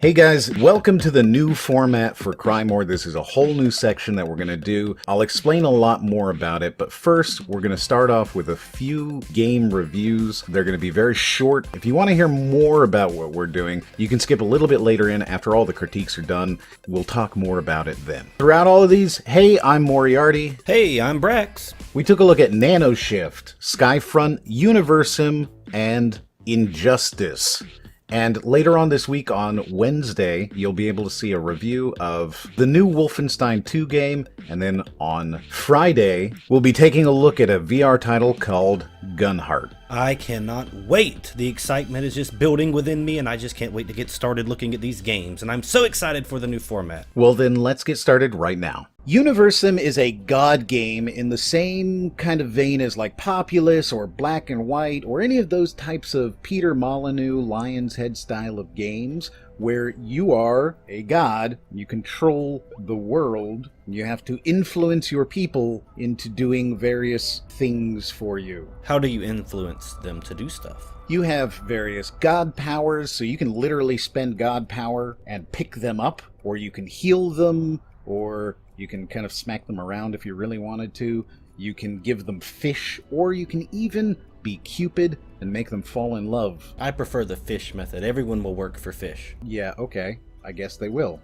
Hey guys, welcome to the new format for Cry More. This is a whole new section that we're going to do. I'll explain a lot more about it, but first we're going to start off with a few game reviews. They're going to be very short. If you want to hear more about what we're doing, you can skip a little bit later in after all the critiques are done. We'll talk more about it then. Throughout all of these, hey, I'm Moriarty. Hey, I'm Brax. We took a look at Nano Shift, Skyfront, Universim, and Injustice. And later on this week, on Wednesday, you'll be able to see a review of the new Wolfenstein 2 game. And then on Friday, we'll be taking a look at a VR title called Gunheart. I cannot wait. The excitement is just building within me, and I just can't wait to get started looking at these games. And I'm so excited for the new format. Well, then let's get started right now. Universim is a god game in the same kind of vein as like Populous or Black and White or any of those types of Peter Molyneux Lion's Head style of games where you are a god, you control the world, you have to influence your people into doing various things for you. How do you influence them to do stuff? You have various god powers, so you can literally spend god power and pick them up, or you can heal them, or you can kind of smack them around if you really wanted to. You can give them fish, or you can even be Cupid and make them fall in love. I prefer the fish method. Everyone will work for fish. Yeah, okay. I guess they will.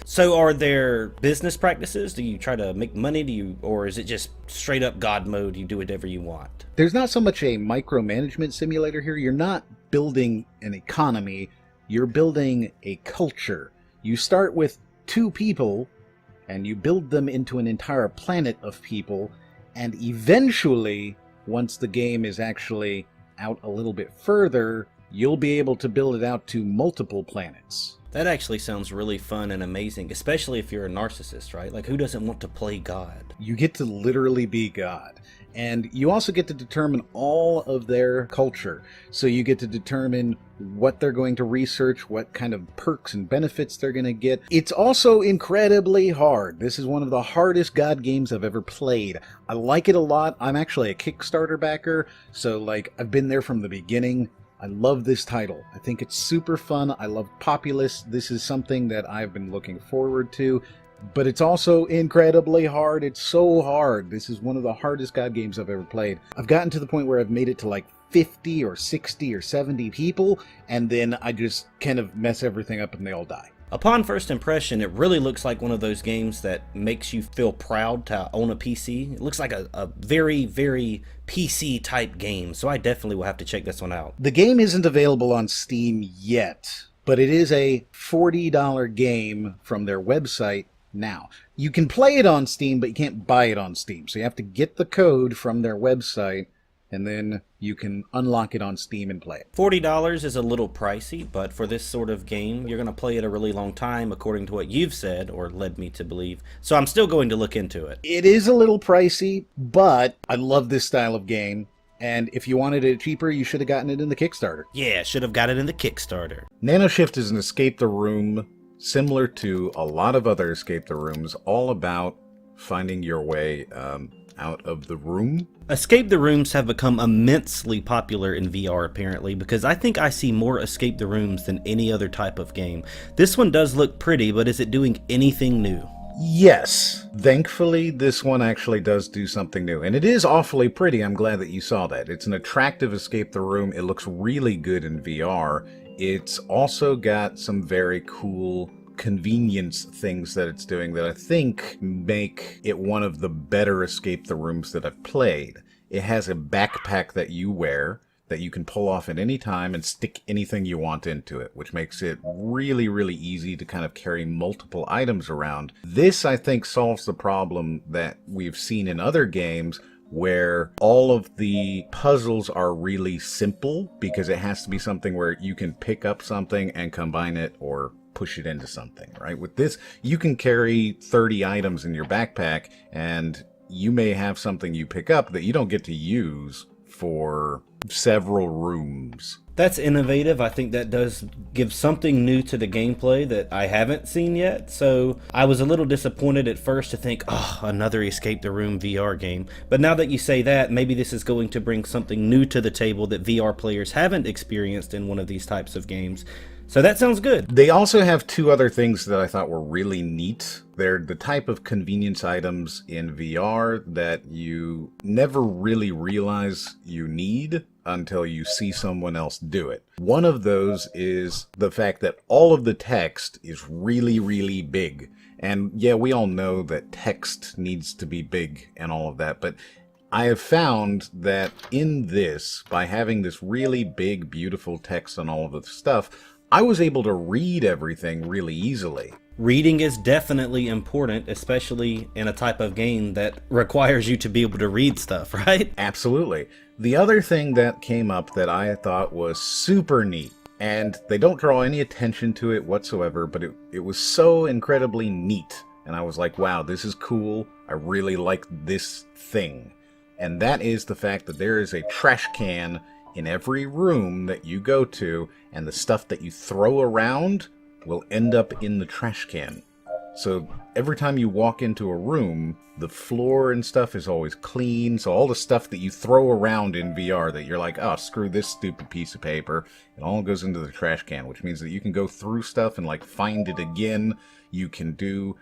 So are there business practices? Do you try to make money? Or is it just straight up God mode? You do whatever you want? There's not so much a micromanagement simulator here. You're not building an economy. You're building a culture. You start with 2 people and you build them into an entire planet of people, and eventually, once the game is actually out a little bit further, you'll be able to build it out to multiple planets. That actually sounds really fun and amazing, especially if you're a narcissist, right? Like, who doesn't want to play God? You get to literally be God. And you also get to determine all of their culture. So you get to determine what they're going to research, what kind of perks and benefits they're going to get. It's also incredibly hard. This is one of the hardest God games I've ever played. I like it a lot. I'm actually a Kickstarter backer, so like I've been there from the beginning. I love this title. I think it's super fun. I love Populous. This is something that I've been looking forward to. But it's also incredibly hard. It's so hard. This is one of the hardest God games I've ever played. I've gotten to the point where I've made it to like 50 or 60 or 70 people, and then I just kind of mess everything up and they all die. Upon first impression, it really looks like one of those games that makes you feel proud to own a PC. It looks like a very, very PC type game, so I definitely will have to check this one out. The game isn't available on Steam yet, but it is a $40 game from their website now. You can play it on Steam, but you can't buy it on Steam. So you have to get the code from their website, and then you can unlock it on Steam and play it. $40 is a little pricey, but for this sort of game, you're going to play it a really long time, according to what you've said, or led me to believe. So I'm still going to look into it. It is a little pricey, but I love this style of game. And if you wanted it cheaper, you should have gotten it in the Kickstarter. Yeah, should have got it in the Kickstarter. Nano Shift is an escape the room similar to a lot of other escape the rooms, all about finding your way out of the room. Escape the rooms have become immensely popular in VR apparently, because I think I see more escape the rooms than any other type of game. This one does look pretty, but is it doing anything new? Yes. Thankfully, this one actually does do something new. And it is awfully pretty. I'm glad that you saw that. It's an attractive escape the room. It looks really good in VR. It's also got some very cool convenience things that it's doing that I think make it one of the better escape the rooms that I've played. It has a backpack that you wear that you can pull off at any time and stick anything you want into it, which makes it really, really easy to kind of carry multiple items around. This, I think, solves the problem that we've seen in other games where all of the puzzles are really simple because it has to be something where you can pick up something and combine it or push it into something, right? With this, you can carry 30 items in your backpack and you may have something you pick up that you don't get to use for several rooms. That's innovative. I think that does give something new to the gameplay that I haven't seen yet. So I was a little disappointed at first to think, oh, another Escape the Room VR game. But now that you say that, maybe this is going to bring something new to the table that VR players haven't experienced in one of these types of games. So that sounds good. They also have two other things that I thought were really neat. They're the type of convenience items in VR that you never really realize you need until you see someone else do it. One of those is the fact that all of the text is really, really big. And yeah, we all know that text needs to be big and all of that, but I have found that in this, by having this really big, beautiful text on all of the stuff, I was able to read everything really easily. Reading is definitely important, especially in a type of game that requires you to be able to read stuff, right? Absolutely. The other thing that came up that I thought was super neat, and they don't draw any attention to it whatsoever, but it was so incredibly neat. And I was like, wow, this is cool. I really like this thing. And that is the fact that there is a trash can in every room that you go to, and the stuff that you throw around will end up in the trash can. So every time you walk into a room, the floor and stuff is always clean, so all the stuff that you throw around in VR that you're like, oh, screw this stupid piece of paper, it all goes into the trash can, which means that you can go through stuff and like find it again. You can do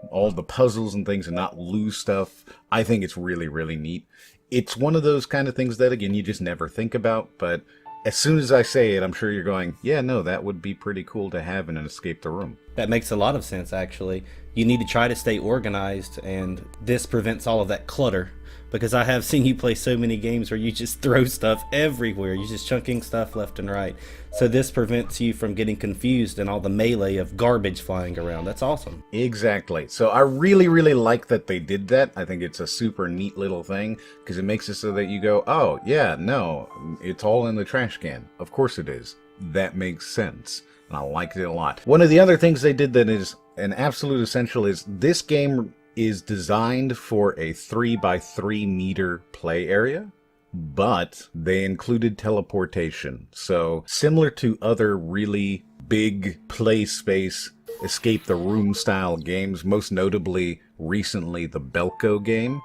all the puzzles and things and not lose stuff. I think it's really, really neat. It's one of those kind of things that, again, you just never think about, but as soon as I say it, I'm sure you're going, yeah, no, that would be pretty cool to have in an escape the room. That makes a lot of sense, actually. You need to try to stay organized, and this prevents all of that clutter. Because I have seen you play so many games where you just throw stuff everywhere. You're just chunking stuff left and right. So this prevents you from getting confused and all the melee of garbage flying around. That's awesome. Exactly. So I really, really like that they did that. I think it's a super neat little thing because it makes it so that you go, oh, yeah, no, it's all in the trash can. Of course it is. That makes sense. And I liked it a lot. One of the other things they did that is an absolute essential is this game is designed for a 3x3 meter play area, but they included teleportation. So similar to other really big play space escape the room style games, most notably recently the Belko game,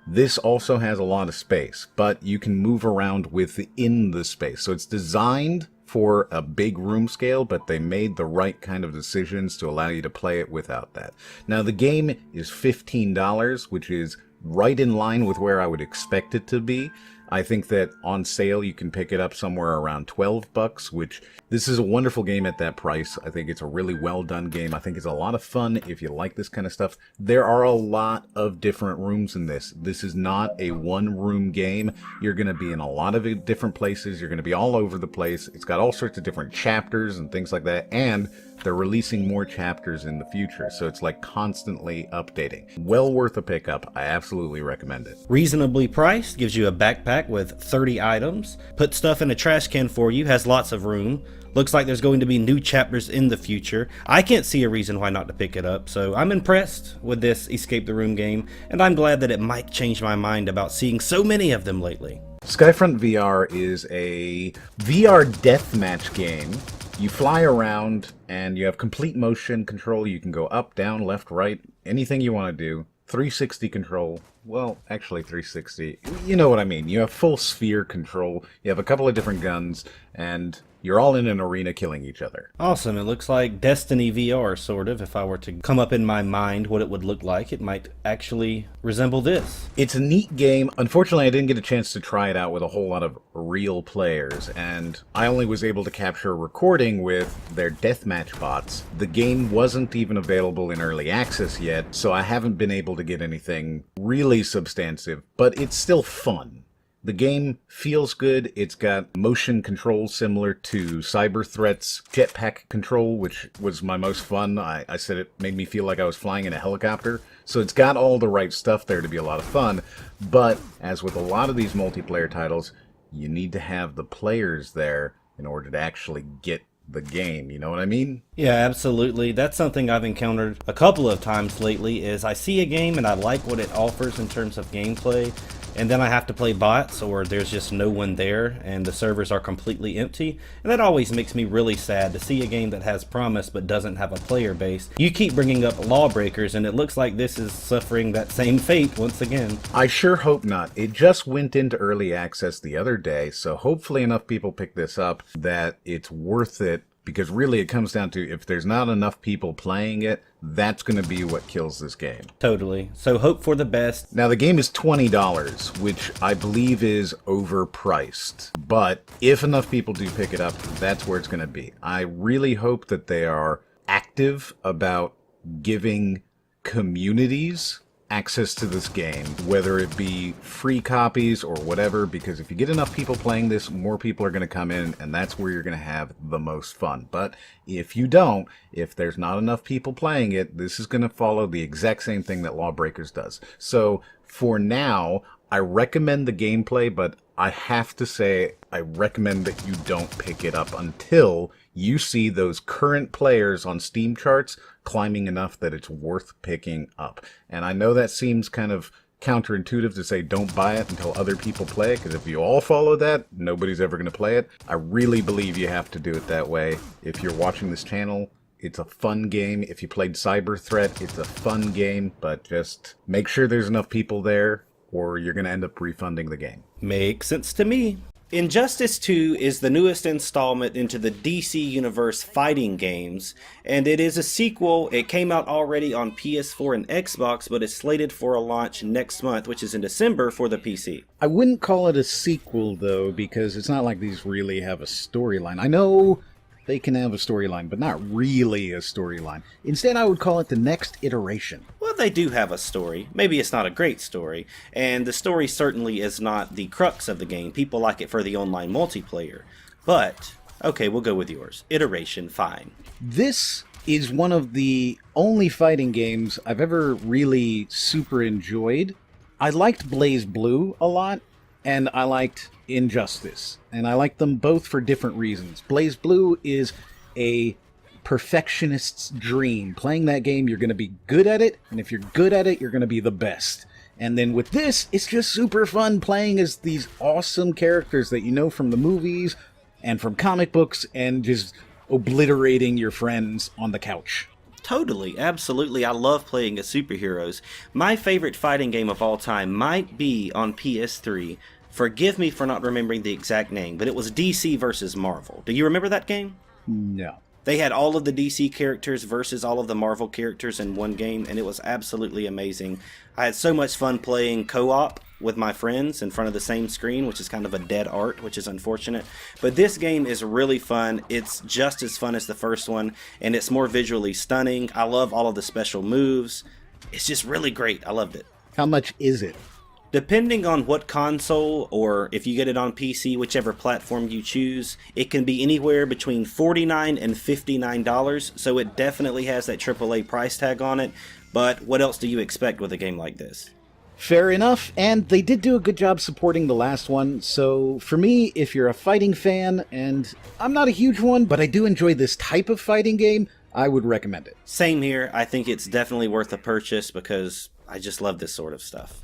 this also has a lot of space, but you can move around within the space. So it's designed for a big room scale, but they made the right kind of decisions to allow you to play it without that. Now the game is $15, which is right in line with where I would expect it to be. I think that on sale you can pick it up somewhere around $12, which this is a wonderful game at that price. I think it's a really well done game. I think it's a lot of fun if you like this kind of stuff. There are a lot of different rooms in this. This is not a one room game. You're going to be in a lot of different places. You're going to be all over the place. It's got all sorts of different chapters and things like that. And they're releasing more chapters in the future, so it's like constantly updating. Well worth a pickup. I absolutely recommend it. Reasonably priced, gives you a backpack with 30 items, put stuff in a trash can for you, has lots of room. Looks like there's going to be new chapters in the future. I can't see a reason why not to pick it up, so I'm impressed with this Escape the Room game, and I'm glad that it might change my mind about seeing so many of them lately. Skyfront VR is a VR deathmatch game. You fly around and you have complete motion control. You can go up, down, left, right, anything you want to do. 360 control. Well, actually 360. You know what I mean. You have full sphere control. You have a couple of different guns, and you're all in an arena killing each other. Awesome. It looks like Destiny VR, sort of. If I were to come up in my mind what it would look like, it might actually resemble this. It's a neat game. Unfortunately, I didn't get a chance to try it out with a whole lot of real players, and I only was able to capture a recording with their deathmatch bots. The game wasn't even available in early access yet, so I haven't been able to get anything really substantive, but it's still fun. The game feels good. It's got motion control similar to Cyber Threat's jetpack control, which was my most fun. I said it made me feel like I was flying in a helicopter. So it's got all the right stuff there to be a lot of fun. But as with a lot of these multiplayer titles, you need to have the players there in order to actually get the game, you know what I mean? Yeah, absolutely. That's something I've encountered a couple of times lately, is I see a game and I like what it offers in terms of gameplay, and then I have to play bots, or there's just no one there and the servers are completely empty, and that always makes me really sad to see a game that has promise but doesn't have a player base. You keep bringing up Lawbreakers, and it looks like this is suffering that same fate once again. I sure hope not. It just went into early access the other day, so hopefully enough people pick this up that it's worth it because really it comes down to if there's not enough people playing it, that's going to be what kills this game. Totally. So hope for the best. Now the game is $20, which I believe is overpriced, but if enough people do pick it up, that's where it's going to be. I really hope that they are active about giving communities access to this game, whether it be free copies or whatever, because if you get enough people playing this, more people are going to come in, and that's where you're going to have the most fun. But if you don't, if there's not enough people playing it, this is going to follow the exact same thing that Lawbreakers does. So for now, I recommend the gameplay, but I have to say I recommend that you don't pick it up until you see those current players on Steam charts climbing enough that it's worth picking up. And I know that seems kind of counterintuitive to say don't buy it until other people play it, because if you all follow that, nobody's ever going to play it. I really believe you have to do it that way. If you're watching this channel, it's a fun game. If you played Cyber Threat, it's a fun game, but just make sure there's enough people there or you're going to end up refunding the game. Makes sense to me. Injustice 2 is the newest installment into the DC Universe fighting games, and it is a sequel. It came out already on PS4 and Xbox, but it's slated for a launch next month, which is in December for the PC. I wouldn't call it a sequel, though, because it's not like these really have a storyline. I know they can have a storyline, but not really a storyline. Instead, I would call it the next iteration. Well, they do have a story. Maybe it's not a great story, and the story certainly is not the crux of the game. People like it for the online multiplayer. But, okay, we'll go with yours. Iteration, fine. This is one of the only fighting games I've ever really super enjoyed. I liked Blaze Blue a lot, and I liked Injustice, and I like them both for different reasons. Blaze Blue is a perfectionist's dream. Playing that game, you're going to be good at it, and if you're good at it, you're going to be the best. And then with this, it's just super fun playing as these awesome characters that you know from the movies and from comic books, and just obliterating your friends on the couch. Totally, absolutely. I love playing as superheroes. My favorite fighting game of all time might be on PS3. Forgive me for not remembering the exact name, but it was DC versus Marvel. Do you remember that game? No. They had all of the DC characters versus all of the Marvel characters in one game, and it was absolutely amazing. I had so much fun playing co-op with my friends in front of the same screen, which is kind of a dead art, which is unfortunate. But this game is really fun. It's just as fun as the first one, and it's more visually stunning. I love all of the special moves. It's just really great. I loved it. How much is it? Depending on what console, or if you get it on PC, whichever platform you choose, it can be anywhere between $49 and $59, so it definitely has that AAA price tag on it. But what else do you expect with a game like this? Fair enough, and they did do a good job supporting the last one, so for me, if you're a fighting fan, and I'm not a huge one, but I do enjoy this type of fighting game, I would recommend it. Same here. I think it's definitely worth a purchase because I just love this sort of stuff.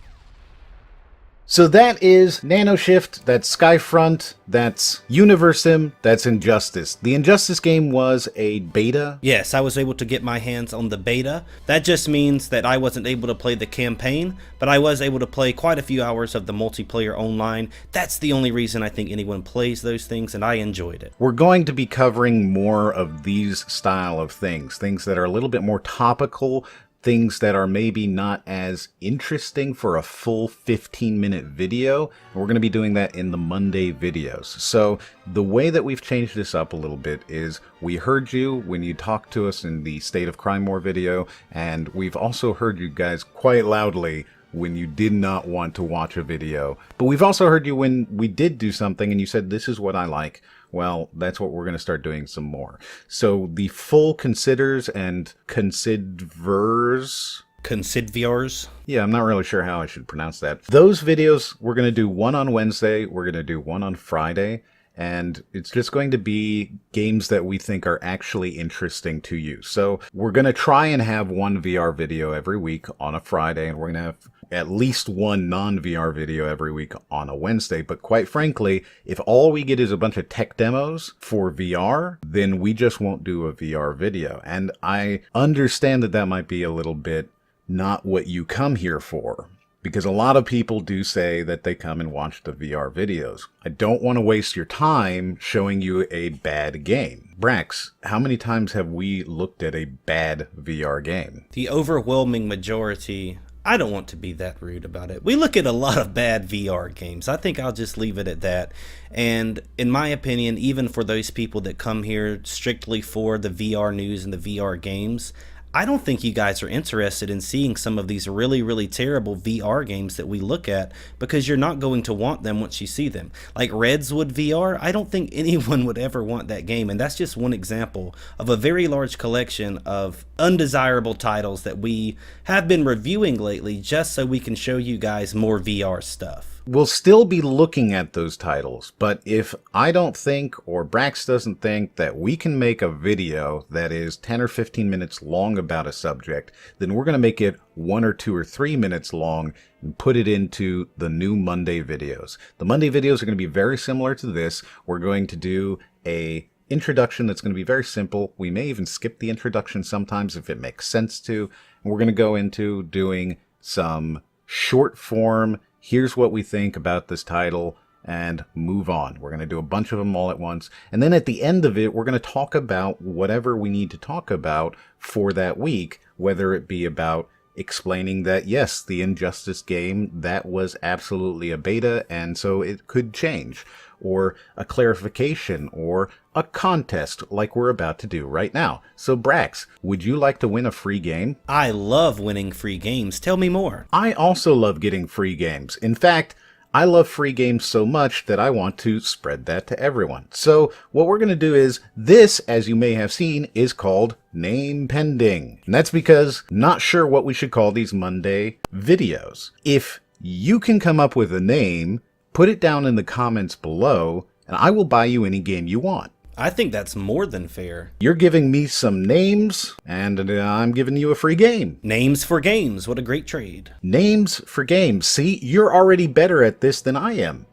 So that is Nano Shift, that's Skyfront, that's Universim, that's Injustice. The Injustice game was a beta. Yes, I was able to get my hands on the beta. That just means that I wasn't able to play the campaign, but I was able to play quite a few hours of the multiplayer online. That's the only reason I think anyone plays those things, and I enjoyed it. We're going to be covering more of these style of things that are a little bit more topical, things that are maybe not as interesting for a full 15-minute video. We're going to be doing that in the Monday videos. So the way that we've changed this up a little bit is we heard you when you talked to us in the State of Crime War video, and we've also heard you guys quite loudly when you did not want to watch a video. But we've also heard you when we did do something and you said, this is what I like. Well, that's what we're going to start doing some more. So the full considers and considvers... Considviors? Yeah, I'm not really sure how I should pronounce that. Those videos, we're going to do one on Wednesday, we're going to do one on Friday, and it's just going to be games that we think are actually interesting to you. So we're going to try and have one VR video every week on a Friday, and we're going to have at least one non-VR video every week on a Wednesday. But quite frankly, if all we get is a bunch of tech demos for VR, then we just won't do a VR video. And I understand that that might be a little bit not what you come here for, because a lot of people do say that they come and watch the VR videos. I don't want to waste your time showing you a bad game. Brax, how many times have we looked at a bad VR game? The overwhelming majority. I don't want to be that rude about it. We look at a lot of bad VR games. I think I'll just leave it at that. And in my opinion, even for those people that come here strictly for the VR news and the VR games, I don't think you guys are interested in seeing some of these really, really terrible VR games that we look at, because you're not going to want them once you see them. Like Redswood VR, I don't think anyone would ever want that game, and that's just one example of a very large collection of undesirable titles that we have been reviewing lately just so we can show you guys more VR stuff. We'll still be looking at those titles, but if I don't think, or Brax doesn't think, that we can make a video that is 10 or 15 minutes long about a subject, then we're going to make it 1 or 2 or 3 minutes long and put it into the new Monday videos. The Monday videos are going to be very similar to this. We're going to do a introduction that's going to be very simple. We may even skip the introduction sometimes if it makes sense to. And we're going to go into doing some short form, here's what we think about this title, and move on. We're going to do a bunch of them all at once. And then at the end of it, we're going to talk about whatever we need to talk about for that week, whether it be about explaining that, yes, the Injustice game, that was absolutely a beta, and so it could change, or a clarification, or a contest like we're about to do right now. So Brax, would you like to win a free game? I love winning free games. Tell me more. I also love getting free games. In fact, I love free games so much that I want to spread that to everyone. So what we're going to do is, this, as you may have seen, is called Name Pending. And that's because I'm not sure what we should call these Monday videos. If you can come up with a name, put it down in the comments below, and I will buy you any game you want. I think that's more than fair. You're giving me some names, and I'm giving you a free game. Names for games. What a great trade. Names for games. See, you're already better at this than I am.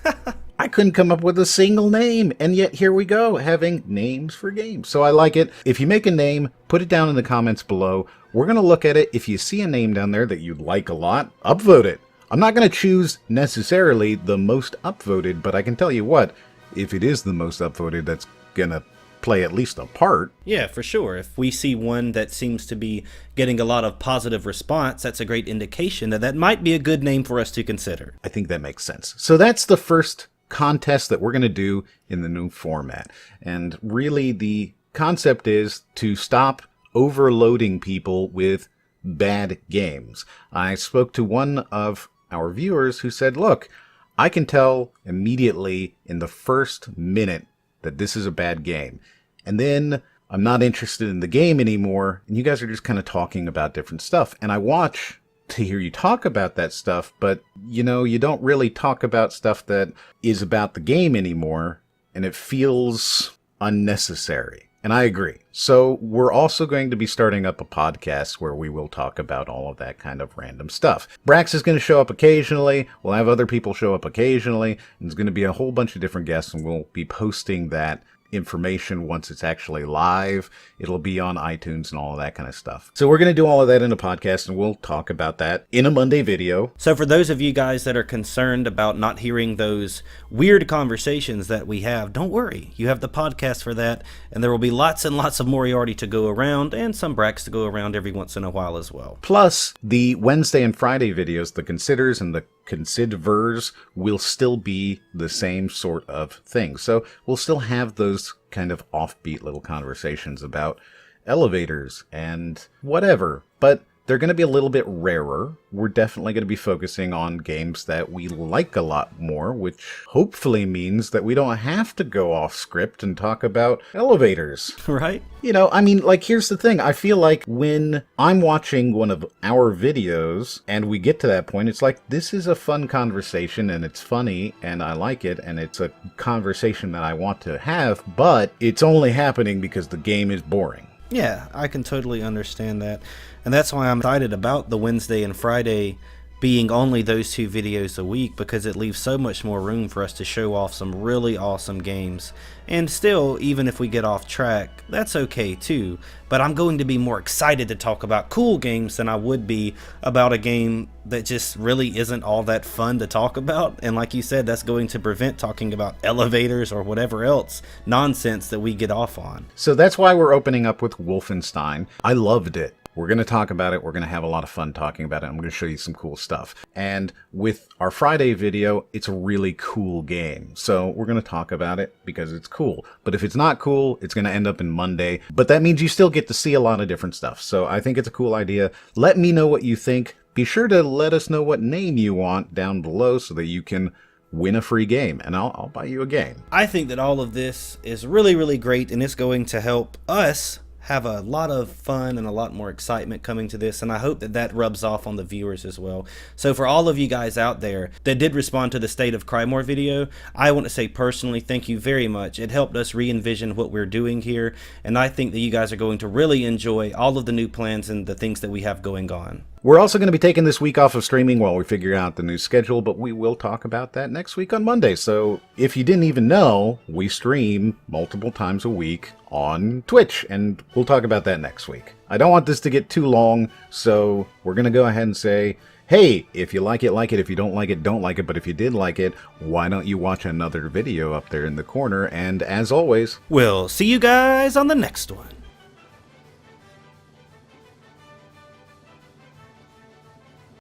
I couldn't come up with a single name, and yet here we go, having names for games. So I like it. If you make a name, put it down in the comments below. We're going to look at it. If you see a name down there that you like a lot, upvote it. I'm not going to choose necessarily the most upvoted, but I can tell you what, if it is the most upvoted, that's gonna play at least a part. Yeah, for sure. If we see one that seems to be getting a lot of positive response, that's a great indication that that might be a good name for us to consider. I think that makes sense. So that's the first contest that we're going to do in the new format. And really the concept is to stop overloading people with bad games. I spoke to one of our viewers who said, look, I can tell immediately in the first minute that this is a bad game. And then I'm not interested in the game anymore, and you guys are just kind of talking about different stuff. And I watch to hear you talk about that stuff, but, you know, you don't really talk about stuff that is about the game anymore, and it feels unnecessary. And I agree. So we're also going to be starting up a podcast where we will talk about all of that kind of random stuff. Brax is going to show up occasionally. We'll have other people show up occasionally. And there's going to be a whole bunch of different guests, and we'll be posting that information once it's actually live. It'll be on iTunes and all of that kind of stuff. So we're going to do all of that in a podcast, and we'll talk about that in a Monday video. So for those of you guys that are concerned about not hearing those weird conversations that we have, don't worry. You have the podcast for that, and there will be lots and lots of Moriarty to go around, and some Brax to go around every once in a while as well. Plus, the Wednesday and Friday videos, the Considers and the Considvers, will still be the same sort of thing. So we'll still have those kind of offbeat little conversations about elevators and whatever, but they're going to be a little bit rarer. We're definitely going to be focusing on games that we like a lot more, which hopefully means that we don't have to go off script and talk about elevators. Right? You know, I mean, like, here's the thing. I feel like when I'm watching one of our videos and we get to that point, it's like, this is a fun conversation and it's funny and I like it and it's a conversation that I want to have, but it's only happening because the game is boring. Yeah, I can totally understand that. And that's why I'm excited about the Wednesday and Friday being only those 2 videos a week, because it leaves so much more room for us to show off some really awesome games. And still, even if we get off track, that's okay too, but I'm going to be more excited to talk about cool games than I would be about a game that just really isn't all that fun to talk about. And like you said, that's going to prevent talking about elevators or whatever else nonsense that we get off on. So that's why we're opening up with Wolfenstein. I loved it. We're going to talk about it. We're going to have a lot of fun talking about it. I'm going to show you some cool stuff. And with our Friday video, it's a really cool game. So we're going to talk about it because it's cool. But if it's not cool, it's going to end up in Monday. But that means you still get to see a lot of different stuff. So I think it's a cool idea. Let me know what you think. Be sure to let us know what name you want down below so that you can win a free game, and I'll buy you a game. I think that all of this is really, really great, and it's going to help us have a lot of fun and a lot more excitement coming to this, and I hope that that rubs off on the viewers as well. So for all of you guys out there that did respond to the State of Crymore video, I want to say personally thank you very much. It helped us re-envision what we're doing here, and I think that you guys are going to really enjoy all of the new plans and the things that we have going on. We're also going to be taking this week off of streaming while we figure out the new schedule, but we will talk about that next week on Monday. So if you didn't even know, we stream multiple times a week on Twitch, and we'll talk about that next week. I don't want this to get too long, so we're going to go ahead and say, hey, if you like it, like it. If you don't like it, don't like it. But if you did like it, why don't you watch another video up there in the corner? And as always, we'll see you guys on the next one.